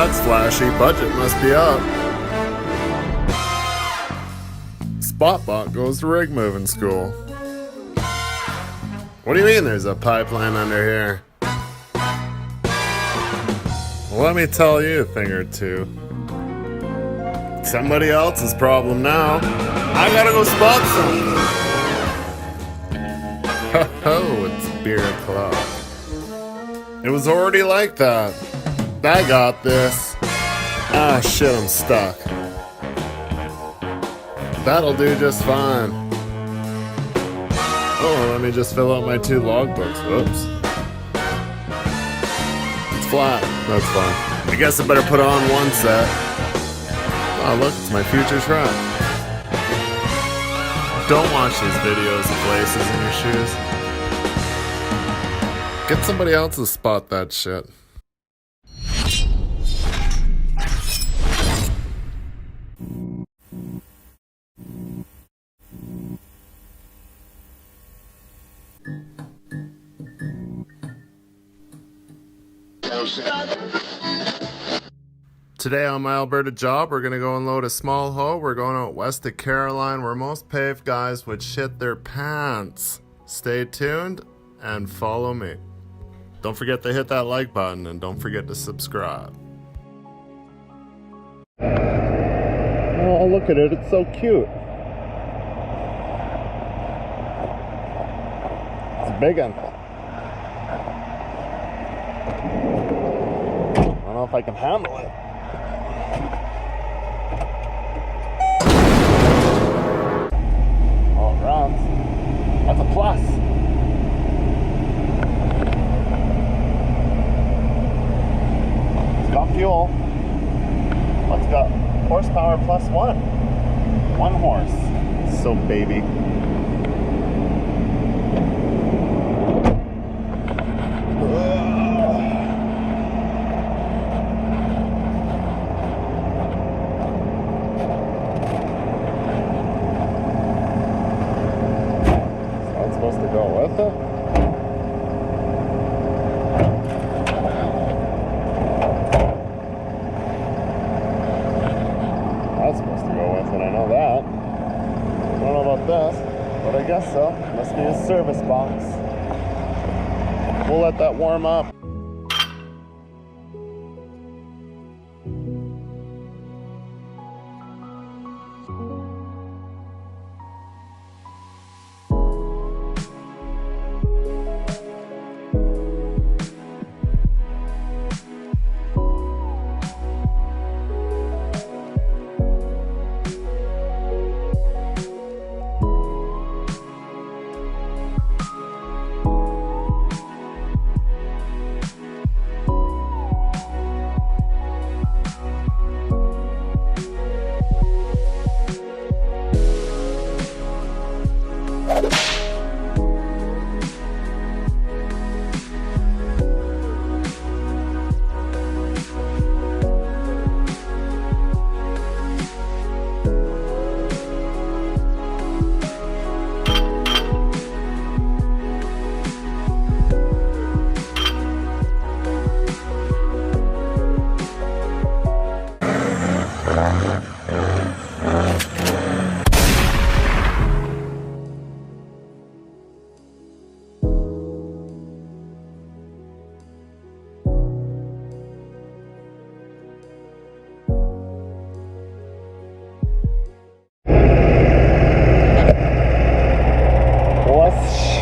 looks flashy. Budget must be up. Spotbot goes to rig moving school. What do you mean there's a pipeline under here? Well, let me tell you a thing or two. Somebody else's problem now. I gotta go spot something. Ho, it's beer o'clock. It was already like that. I got this. Ah, shit, I'm stuck. That'll do just fine. Oh, let me just fill out my 2 logbooks. Whoops. It's flat. That's fine. I guess I better put on one set. Oh, look, it's my future truck. Don't watch these videos of laces in your shoes. Get somebody else to spot that shit. Today on my Alberta job, we're gonna go unload a small hoe. We're going out west of Caroline, where most paved guys would shit their pants. Stay tuned and follow me. Don't forget to hit that like button and don't forget to subscribe. Oh, look at it. It's so cute. It's a big one. I don't know if I can handle it. Oh, it runs. That's a plus. It's got fuel. It's got horsepower plus 1. 1 horse. So baby. Supposed to go with it? That's supposed to go with it, I know that. I don't know about this, but I guess so. Must be a service box. We'll let that warm up.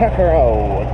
Check her out.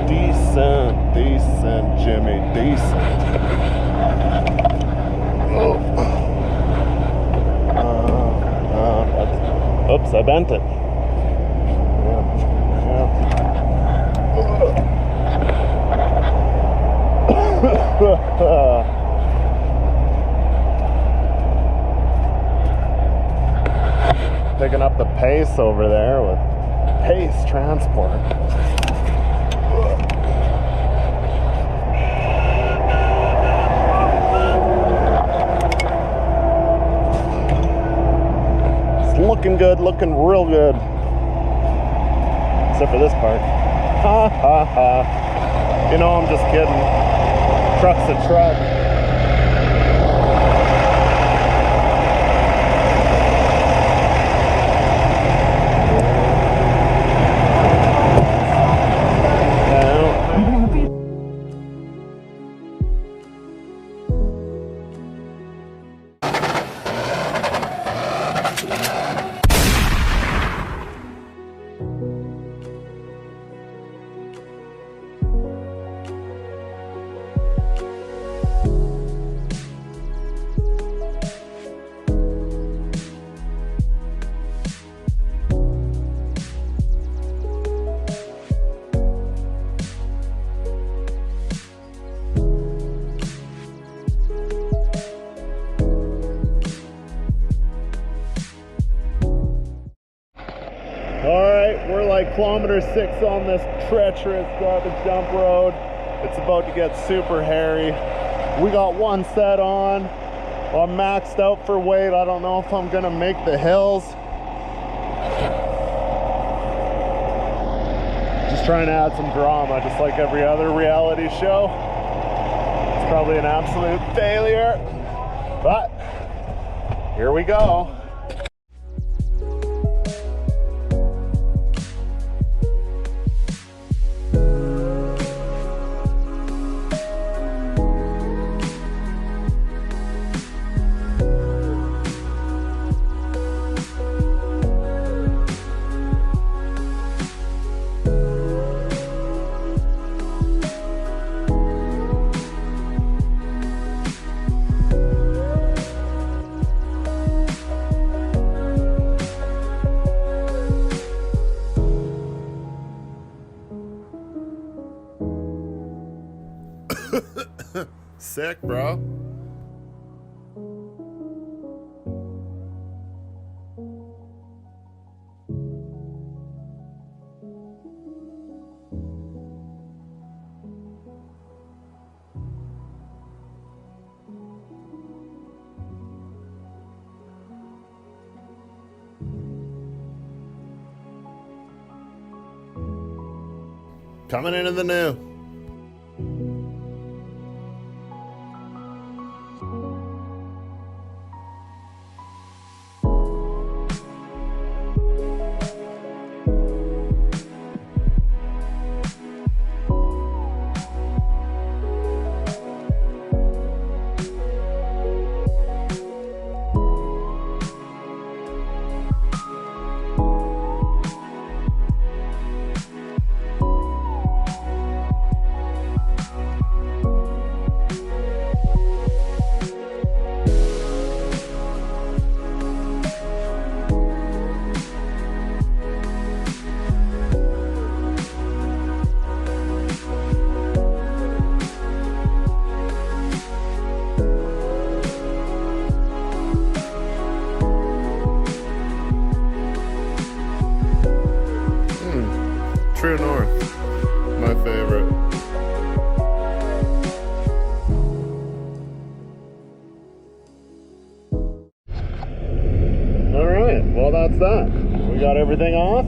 Decent, Jimmy, decent. Oops, I bent it. Picking up the pace over there with Pace Transport. It's Looking good, looking real good. Except for this part. Ha ha ha. You know, I'm just kidding. Truck's a truck. Alright, we're like kilometer 6 on this treacherous garbage dump road. It's about to get super hairy. We got one set on. I'm maxed out for weight. I don't know if I'm gonna make the hills. Just trying to add some drama, just like every other reality show. It's probably an absolute failure, but here we go. Sick, bro. Coming into the new. True North, my favorite. All right, well that's that. We got everything off.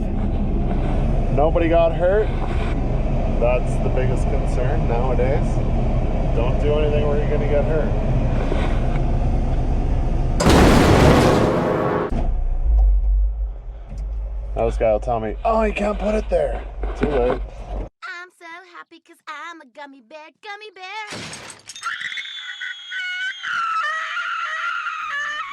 Nobody got hurt. That's the biggest concern nowadays. Don't do anything where you're gonna get hurt. This guy will tell me, oh, you can't put it there. Too late. I'm so happy because I'm a gummy bear, gummy bear.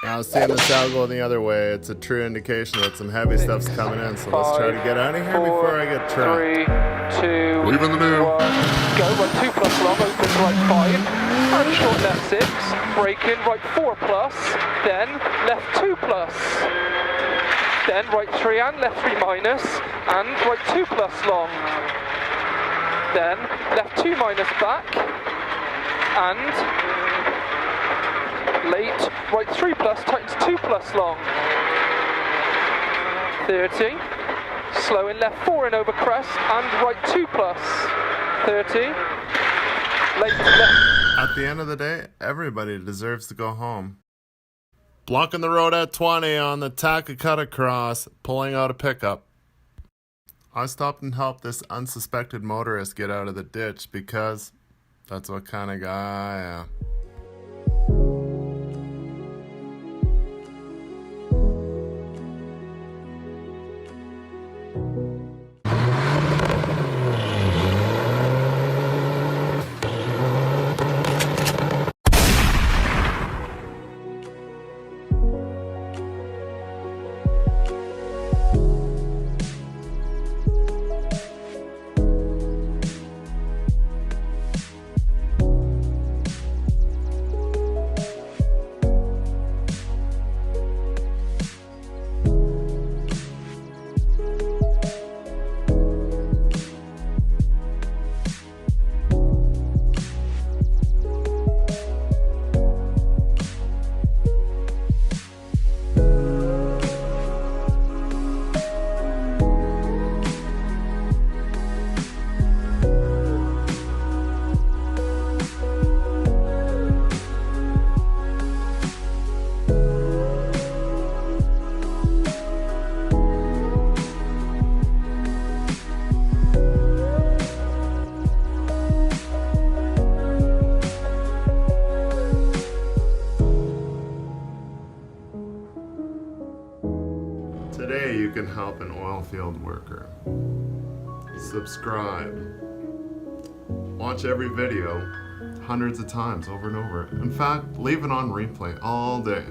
Now, seeing the sow going the other way, it's a true indication that some heavy stuff's coming in. So let's try to get out of here before I get trapped. 3, 2, leaving the new. 1. Go, right 2 plus long, open to right 5. And short left 6. Brake in, right 4 plus. Then left 2 plus. Then right 3 and left 3 minus. And right 2 plus long. Then left 2 minus back. And late, right 3 plus, tightens 2 plus long. 30. Slow in left 4 in over crest. And right 2 plus. 30. Late left. At the end of the day, everybody deserves to go home. Blocking the road at 20 on the Takakata cross, pulling out a pickup. I stopped and helped this unsuspected motorist get out of the ditch because that's what kind of guy I am. Today you can help an oil field worker. Subscribe. Watch every video hundreds of times over and over. In fact, leave it on replay all day.